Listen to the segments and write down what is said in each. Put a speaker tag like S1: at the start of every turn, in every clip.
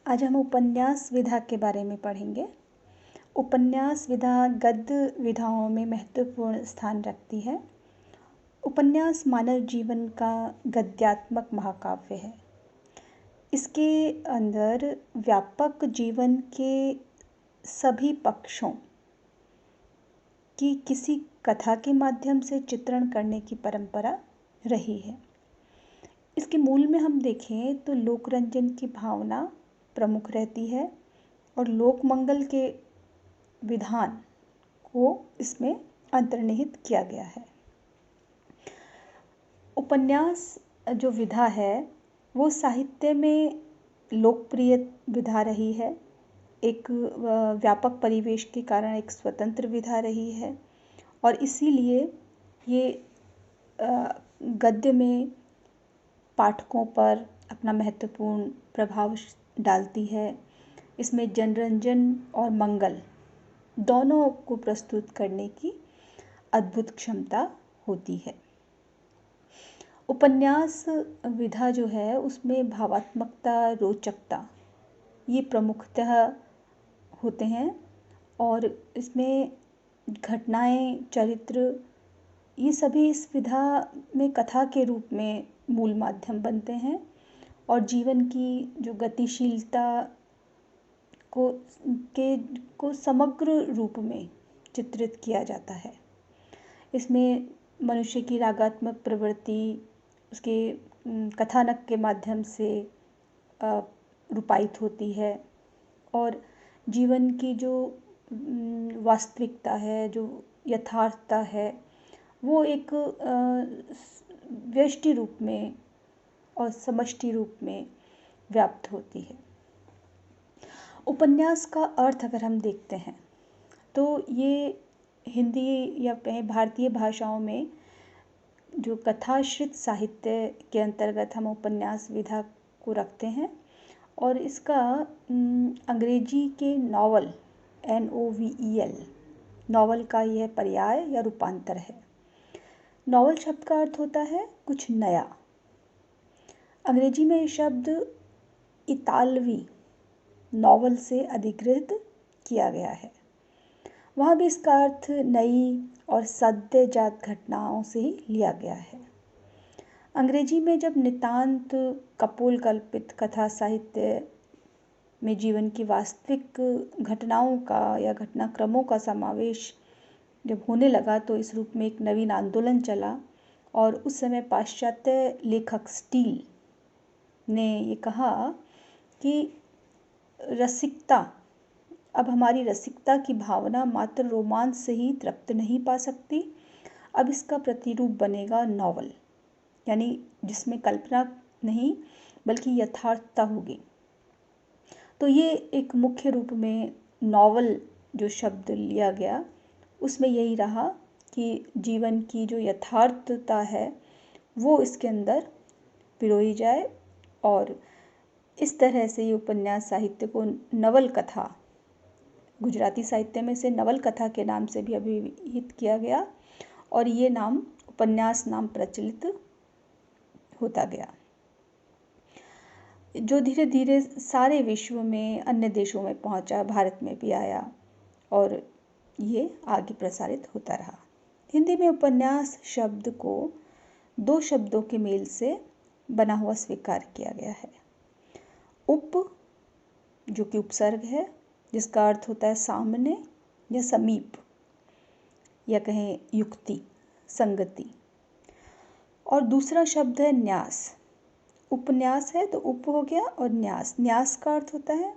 S1: आज हम उपन्यास विधा के बारे में पढ़ेंगे। उपन्यास विधा गद्य विधाओं में महत्वपूर्ण स्थान रखती है। उपन्यास मानव जीवन का गद्यात्मक महाकाव्य है। इसके अंदर व्यापक जीवन के सभी पक्षों की किसी कथा के माध्यम से चित्रण करने की परंपरा रही है। इसके मूल में हम देखें तो लोकरंजन की भावना प्रमुख रहती है और लोक मंगल के विधान को इसमें अंतर्निहित किया गया है। उपन्यास जो विधा है वो साहित्य में लोकप्रिय विधा रही है। एक व्यापक परिवेश के कारण एक स्वतंत्र विधा रही है और इसीलिए ये गद्य में पाठकों पर अपना महत्वपूर्ण प्रभाव डालती है। इसमें जनरंजन और मंगल दोनों को प्रस्तुत करने की अद्भुत क्षमता होती है। उपन्यास विधा जो है उसमें भावात्मकता, रोचकता ये प्रमुखतः होते हैं और इसमें घटनाएं, चरित्र ये सभी इस विधा में कथा के रूप में मूल माध्यम बनते हैं और जीवन की जो गतिशीलता को समग्र रूप में चित्रित किया जाता है। इसमें मनुष्य की रागात्मक प्रवृत्ति उसके कथानक के माध्यम से रूपायित होती है और जीवन की जो वास्तविकता है, जो यथार्थता है, वो एक व्यष्टि रूप में और समष्टि रूप में व्याप्त होती है। उपन्यास का अर्थ अगर हम देखते हैं तो ये हिंदी या कहीं भारतीय भाषाओं में जो कथाश्रित साहित्य के अंतर्गत हम उपन्यास विधा को रखते हैं और इसका अंग्रेजी के नॉवल NOVEL नॉवल का यह पर्याय या रूपांतर है। नॉवल शब्द का अर्थ होता है कुछ नया। अंग्रेजी में ये शब्द इतालवी नॉवल से अधिकृत किया गया है। वहाँ भी इसका अर्थ नई और सद्यजात घटनाओं से ही लिया गया है। अंग्रेजी में जब नितांत कपोल कल्पित कथा साहित्य में जीवन की वास्तविक घटनाओं का या घटनाक्रमों का समावेश जब होने लगा तो इस रूप में एक नवीन आंदोलन चला और उस समय पाश्चात्य लेखक स्टील ने ये कहा कि रसिकता, अब हमारी रसिकता की भावना मात्र रोमांच से ही तृप्त नहीं पा सकती, अब इसका प्रतिरूप बनेगा नॉवल, यानी जिसमें कल्पना नहीं बल्कि यथार्थता होगी। तो ये एक मुख्य रूप में नॉवल जो शब्द लिया गया उसमें यही रहा कि जीवन की जो यथार्थता है वो इसके अंदर पिरोई जाए और इस तरह से ये उपन्यास साहित्य को नवल कथा, गुजराती साहित्य में से नवल कथा के नाम से भी अभिहित किया गया और ये नाम उपन्यास नाम प्रचलित होता गया, जो धीरे धीरे सारे विश्व में अन्य देशों में पहुंचा, भारत में भी आया और ये आगे प्रसारित होता रहा। हिंदी में उपन्यास शब्द को दो शब्दों के मेल से बना हुआ स्वीकार किया गया है। उप जो कि उपसर्ग है जिसका अर्थ होता है सामने या समीप या कहें युक्ति, संगति, और दूसरा शब्द है न्यास। उपन्यास है तो उप हो गया और न्यास, न्यास का अर्थ होता है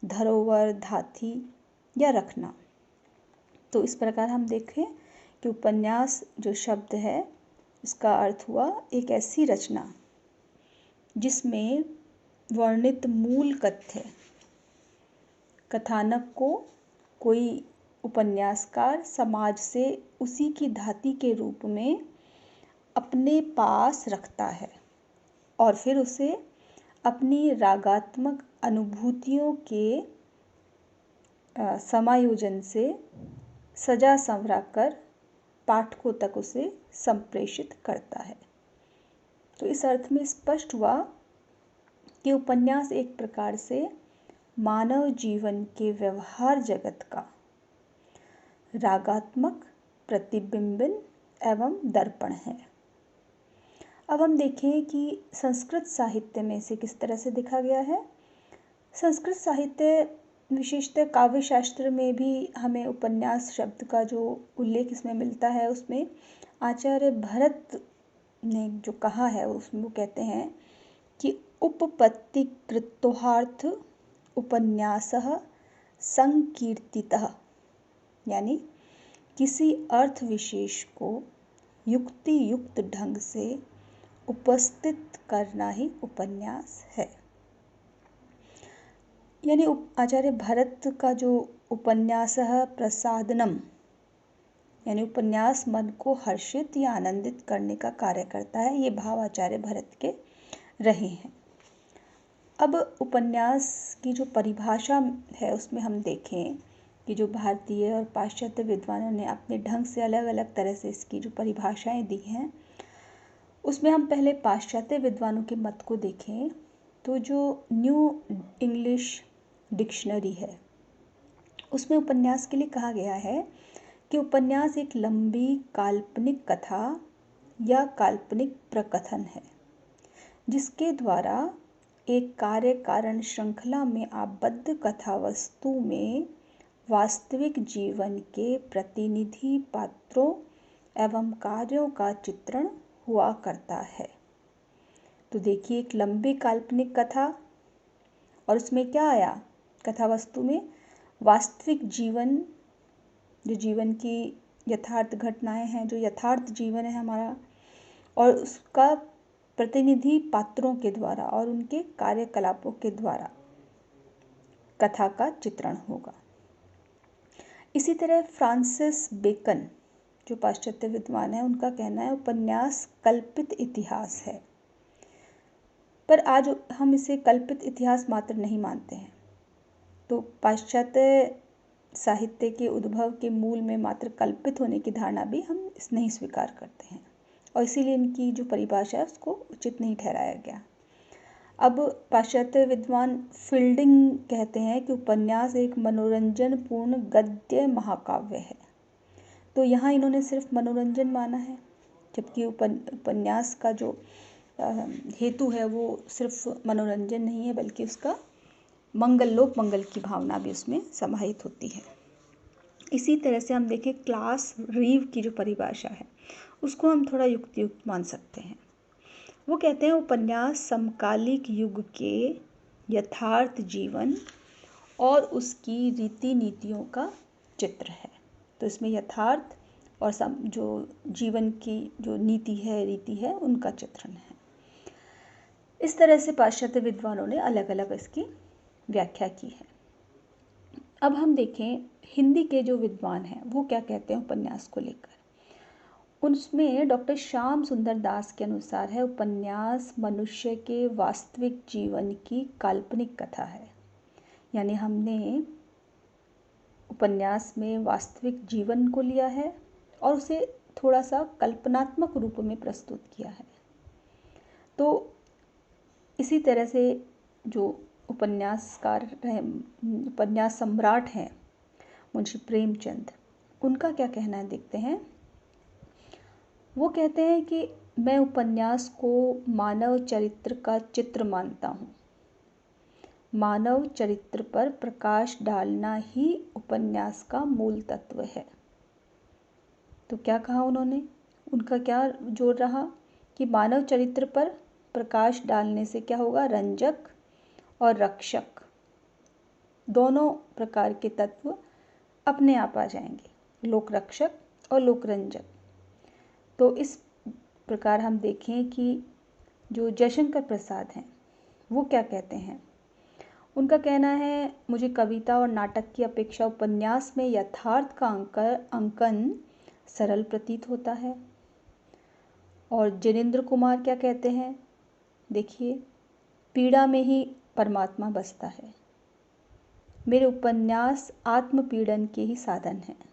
S1: धरोहर, धाती या रखना। तो इस प्रकार हम देखें कि उपन्यास जो शब्द है इसका अर्थ हुआ एक ऐसी रचना जिसमें वर्णित मूल कथ्य कथानक को कोई उपन्यासकार समाज से उसी की धाती के रूप में अपने पास रखता है और फिर उसे अपनी रागात्मक अनुभूतियों के समायोजन से सजा संवरा कर पाठकों तक उसे संप्रेषित करता है। तो इस अर्थ में स्पष्ट हुआ कि उपन्यास एक प्रकार से मानव जीवन के व्यवहार जगत का रागात्मक प्रतिबिंबन एवं दर्पण है। अब हम देखें कि संस्कृत साहित्य में इसे किस तरह से देखा गया है। संस्कृत साहित्य विशेषतः काव्य शास्त्र में भी हमें उपन्यास शब्द का जो उल्लेख इसमें मिलता है, उसमें आचार्य भरत ने जो कहा है उसमें वो कहते हैं कि उपपत्तिकृतोहार्थ उपन्यासः संकीर्तितः, यानी किसी अर्थ विशेष को युक्ति युक्त ढंग से उपस्थित करना ही उपन्यास है। यानी आचार्य भरत का जो उपन्यासः प्रसादनम, यानी उपन्यास मन को हर्षित या आनंदित करने का कार्य करता है, ये भाव आचार्य भरत के रहे हैं। अब उपन्यास की जो परिभाषा है उसमें हम देखें कि जो भारतीय और पाश्चात्य विद्वानों ने अपने ढंग से अलग अलग तरह से इसकी जो परिभाषाएं दी हैं, उसमें हम पहले पाश्चात्य विद्वानों के मत को देखें तो जो न्यू इंग्लिश डिक्शनरी है उसमें उपन्यास के लिए कहा गया है कि उपन्यास एक लंबी काल्पनिक कथा या काल्पनिक प्रकथन है जिसके द्वारा एक कार्य कारण श्रृंखला में आबद्ध कथा वस्तु में वास्तविक जीवन के प्रतिनिधि पात्रों एवं कार्यों का चित्रण हुआ करता है। तो देखिए, एक लंबी काल्पनिक कथा और उसमें क्या आया, कथा वस्तु में वास्तविक जीवन, जो जीवन की यथार्थ घटनाएं हैं, जो यथार्थ जीवन है हमारा, और उसका प्रतिनिधि पात्रों के द्वारा और उनके कार्यकलापों के द्वारा कथा का चित्रण होगा। इसी तरह फ्रांसिस बेकन जो पाश्चात्य विद्वान है, उनका कहना है उपन्यास कल्पित इतिहास है। पर आज हम इसे कल्पित इतिहास मात्र नहीं मानते हैं। तो पाश्चात्य साहित्य के उद्भव के मूल में मात्र कल्पित होने की धारणा भी हम इस नहीं स्वीकार करते हैं और इसीलिए इनकी जो परिभाषा है उसको उचित नहीं ठहराया गया। अब पाश्चात्य विद्वान फील्डिंग कहते हैं कि उपन्यास एक मनोरंजन पूर्ण गद्य महाकाव्य है। तो यहाँ इन्होंने सिर्फ मनोरंजन माना है, जबकि उपन्यास का जो हेतु है वो सिर्फ मनोरंजन नहीं है, बल्कि उसका मंगल, लोक मंगल की भावना भी उसमें समाहित होती है। इसी तरह से हम देखें क्लास रीव की जो परिभाषा है उसको हम थोड़ा युक्तियुक्त मान सकते हैं। वो कहते हैं उपन्यास समकालिक युग के यथार्थ जीवन और उसकी रीति नीतियों का चित्र है। तो इसमें यथार्थ और जो जीवन की जो नीति है, रीति है, उनका चित्रण है। इस तरह से पाश्चात्य विद्वानों ने अलग अलग इसकी व्याख्या की है। अब हम देखें हिंदी के जो विद्वान हैं वो क्या कहते हैं उपन्यास को लेकर। उसमें डॉक्टर श्याम सुंदर दास के अनुसार है उपन्यास मनुष्य के वास्तविक जीवन की काल्पनिक कथा है। यानी हमने उपन्यास में वास्तविक जीवन को लिया है और उसे थोड़ा सा कल्पनात्मक रूप में प्रस्तुत किया है। तो इसी तरह से जो उपन्यासकार हैं, उपन्यास सम्राट हैं मुंशी प्रेमचंद, उनका क्या कहना है देखते हैं। वो कहते हैं कि मैं उपन्यास को मानव चरित्र का चित्र मानता हूँ। मानव चरित्र पर प्रकाश डालना ही उपन्यास का मूल तत्व है। तो क्या कहा उन्होंने, उनका क्या जोर रहा कि मानव चरित्र पर प्रकाश डालने से क्या होगा, रंजक और रक्षक दोनों प्रकार के तत्व अपने आप आ जाएंगे, लोक रक्षक और लोक रंजक। तो इस प्रकार हम देखें कि जो जयशंकर प्रसाद हैं वो क्या कहते हैं। उनका कहना है मुझे कविता और नाटक की अपेक्षा उपन्यास में यथार्थ का अंकन सरल प्रतीत होता है। और जिनेंद्र कुमार क्या कहते हैं, देखिए, पीड़ा में ही परमात्मा बसता है। मेरे उपन्यास आत्मपीड़न के ही साधन हैं,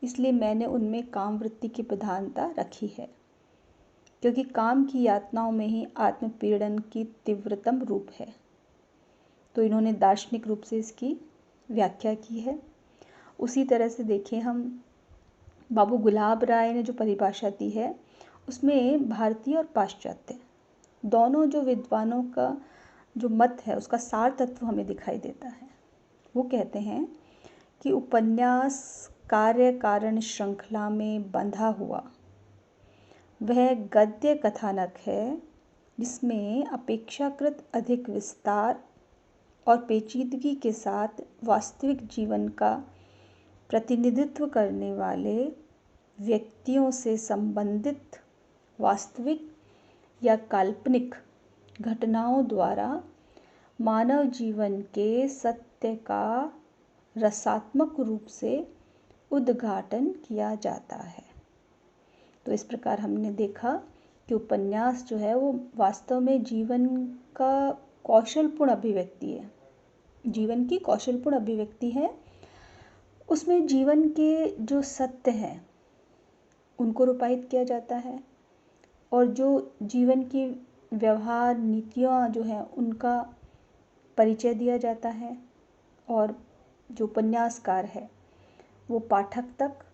S1: इसलिए मैंने उनमें काम वृत्ति की प्रधानता रखी है, क्योंकि काम की यातनाओं में ही आत्मपीड़न की तीव्रतम रूप है। तो इन्होंने दार्शनिक रूप से इसकी व्याख्या की है। उसी तरह से देखें हम बाबू गुलाब राय ने जो परिभाषा दी है उसमें भारतीय और पाश्चात्य दोनों जो विद्वानों का जो मत है उसका सार तत्व हमें दिखाई देता है। वो कहते हैं कि उपन्यास कार्य कारण श्रृंखला में बंधा हुआ वह गद्य कथानक है जिसमें अपेक्षाकृत अधिक विस्तार और पेचीदगी के साथ वास्तविक जीवन का प्रतिनिधित्व करने वाले व्यक्तियों से संबंधित वास्तविक या काल्पनिक घटनाओं द्वारा मानव जीवन के सत्य का रसात्मक रूप से उद्घाटन किया जाता है। तो इस प्रकार हमने देखा कि उपन्यास जो है वो वास्तव में जीवन का कौशलपूर्ण अभिव्यक्ति है, जीवन की कौशलपूर्ण अभिव्यक्ति है। उसमें जीवन के जो सत्य हैं उनको रूपायित किया जाता है और जो जीवन की व्यवहार नीतियाँ जो हैं उनका परिचय दिया जाता है और जो उपन्यासकार है वो पाठक तक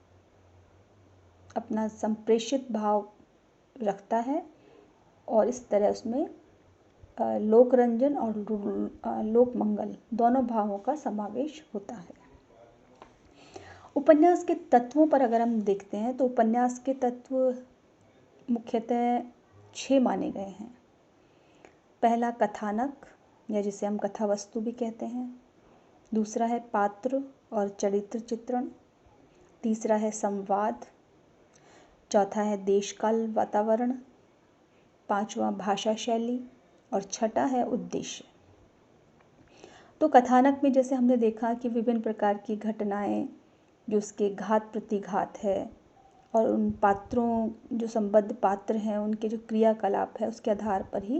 S1: अपना संप्रेषित भाव रखता है और इस तरह उसमें लोकरंजन और लोक मंगल दोनों भावों का समावेश होता है। उपन्यास के तत्वों पर अगर हम देखते हैं तो उपन्यास के तत्व मुख्यतः 6 माने गए हैं। पहला कथानक या जिसे हम कथा वस्तु भी कहते हैं, दूसरा है पात्र और चरित्र चित्रण, तीसरा है संवाद, चौथा है देश काल वातावरण, पांचवा भाषा शैली और छठा है उद्देश्य। तो कथानक में जैसे हमने देखा कि विभिन्न प्रकार की घटनाएं जो उसके घात प्रतिघात है और उन पात्रों जो संबद्ध पात्र हैं उनके जो क्रियाकलाप है उसके आधार पर ही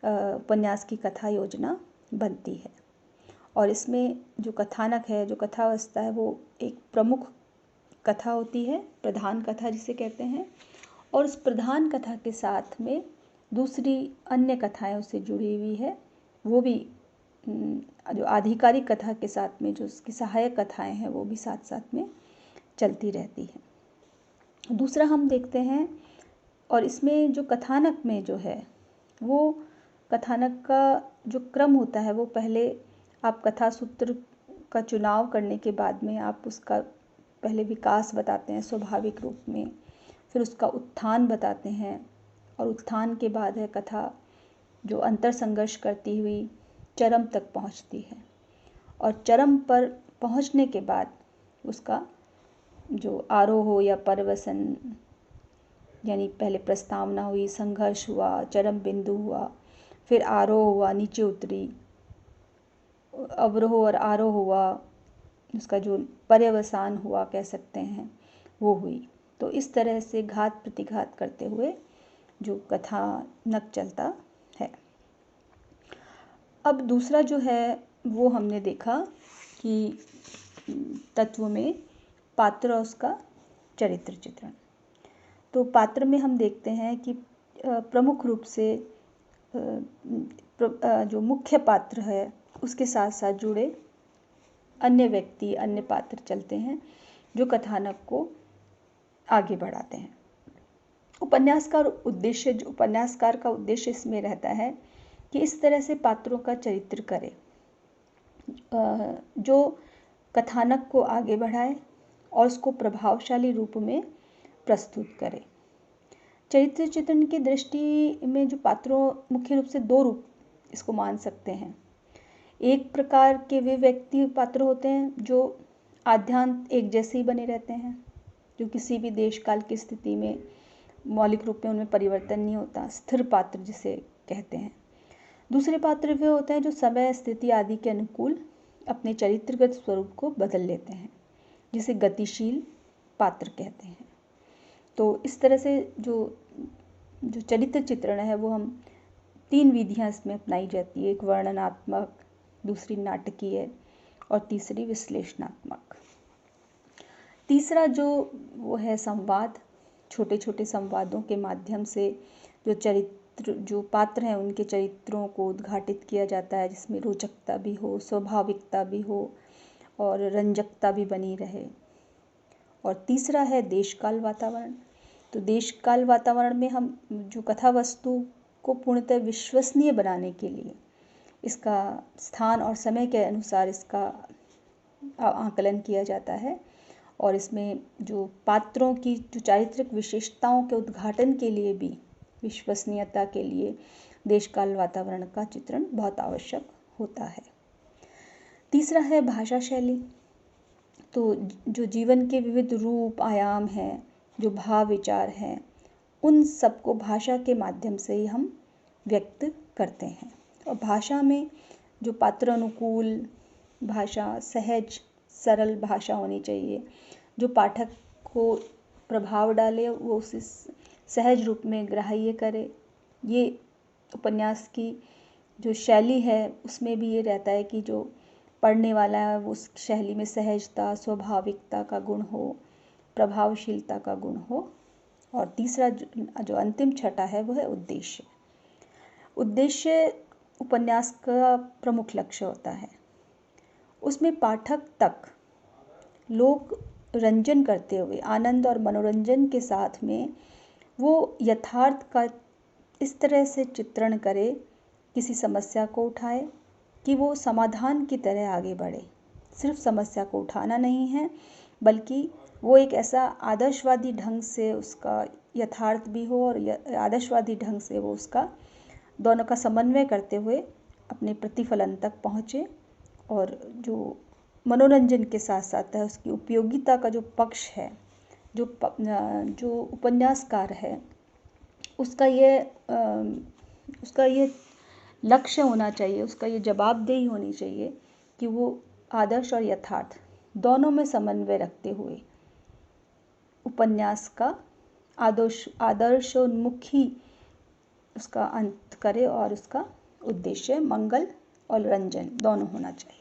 S1: उपन्यास की कथा योजना बनती है। और इसमें जो कथानक है, जो कथावस्था है, वो एक प्रमुख कथा होती है, प्रधान कथा जिसे कहते हैं, और उस प्रधान कथा के साथ में दूसरी अन्य कथाएं उससे जुड़ी हुई है, वो भी जो आधिकारिक कथा के साथ में जो उसकी सहायक कथाएं हैं वो भी साथ साथ में चलती रहती हैं। दूसरा हम देखते हैं, और इसमें जो कथानक में जो है वो कथानक का जो क्रम होता है वो पहले आप कथा सूत्र का चुनाव करने के बाद में आप उसका पहले विकास बताते हैं स्वाभाविक रूप में, फिर उसका उत्थान बताते हैं और उत्थान के बाद है कथा जो अंतर संघर्ष करती हुई चरम तक पहुंचती है और चरम पर पहुंचने के बाद उसका जो आरोह या परवसन यानी पहले प्रस्तावना हुई, संघर्ष हुआ, चरम बिंदु हुआ, फिर आरोह हुआ, नीचे उतरी, अवरोह और आरोह हुआ, उसका जो पर्यवसान हुआ कह सकते हैं वो हुई। तो इस तरह से घात प्रतिघात करते हुए जो कथानक चलता है। अब दूसरा जो है वो हमने देखा कि तत्व में पात्र और उसका चरित्र चित्रण। तो पात्र में हम देखते हैं कि प्रमुख रूप से जो मुख्य पात्र है उसके साथ साथ जुड़े अन्य व्यक्ति, अन्य पात्र चलते हैं जो कथानक को आगे बढ़ाते हैं। उपन्यासकार का उद्देश्य इसमें रहता है कि इस तरह से पात्रों का चरित्र करे जो कथानक को आगे बढ़ाए और उसको प्रभावशाली रूप में प्रस्तुत करे। चरित्र चित्रण की दृष्टि में जो पात्रों मुख्य रूप से 2 रूप इसको मान सकते हैं। एक प्रकार के वे व्यक्ति पात्र होते हैं जो आद्यांत एक जैसे ही बने रहते हैं, जो किसी भी देश काल की स्थिति में मौलिक रूप में उनमें परिवर्तन नहीं होता, स्थिर पात्र जिसे कहते हैं। दूसरे पात्र वे होते हैं जो समय, स्थिति आदि के अनुकूल अपने चरित्रगत स्वरूप को बदल लेते हैं, जिसे गतिशील पात्र कहते हैं। तो इस तरह से जो चरित्र चित्रण है वो हम 3 विधियां इसमें अपनाई जाती है। एक वर्णनात्मक, दूसरी नाटकीय और तीसरी विश्लेषणात्मक। तीसरा जो वो है संवाद, छोटे छोटे संवादों के माध्यम से जो चरित्र जो पात्र हैं उनके चरित्रों को उद्घाटित किया जाता है, जिसमें रोचकता भी हो, स्वाभाविकता भी हो और रंजकता भी बनी रहे। और तीसरा है देश काल वातावरण। तो देश काल वातावरण में हम जो कथा वस्तु को पूर्णतः विश्वसनीय बनाने के लिए इसका स्थान और समय के अनुसार इसका आकलन किया जाता है, और इसमें जो पात्रों की जो चारित्रिक विशेषताओं के उद्घाटन के लिए भी विश्वसनीयता के लिए देशकाल वातावरण का चित्रण बहुत आवश्यक होता है। तीसरा है भाषा शैली। तो जो जीवन के विविध रूप आयाम हैं, जो भाव विचार हैं, उन सबको भाषा के माध्यम से ही हम व्यक्त करते हैं। और भाषा में जो पात्र अनुकूल भाषा, सहज सरल भाषा होनी चाहिए, जो पाठक को प्रभाव डाले, वो उसे सहज रूप में ग्राह्य करे। ये उपन्यास की जो शैली है उसमें भी ये रहता है कि जो पढ़ने वाला है वो उस शैली में सहजता, स्वाभाविकता का गुण हो, प्रभावशीलता का गुण हो। और तीसरा जो अंतिम छठा है वो है उद्देश्य। उद्देश्य उपन्यास का प्रमुख लक्ष्य होता है। उसमें पाठक तक लोक रंजन करते हुए, आनंद और मनोरंजन के साथ में वो यथार्थ का इस तरह से चित्रण करे, किसी समस्या को उठाए कि वो समाधान की तरह आगे बढ़े। सिर्फ समस्या को उठाना नहीं है, बल्कि वो एक ऐसा आदर्शवादी ढंग से उसका यथार्थ भी हो और आदर्शवादी ढंग से वो उसका दोनों का समन्वय करते हुए अपने प्रतिफलन तक पहुँचे। और जो मनोरंजन के साथ साथ है उसकी उपयोगिता का जो पक्ष है, जो उपन्यासकार है उसका ये लक्ष्य होना चाहिए, उसका ये जवाबदेही होनी चाहिए कि वो आदर्श और यथार्थ दोनों में समन्वय रखते हुए उपन्यास का आदर्शोन्मुखी उसका अंत करे, और उसका उद्देश्य मंगल और रंजन दोनों होना चाहिए।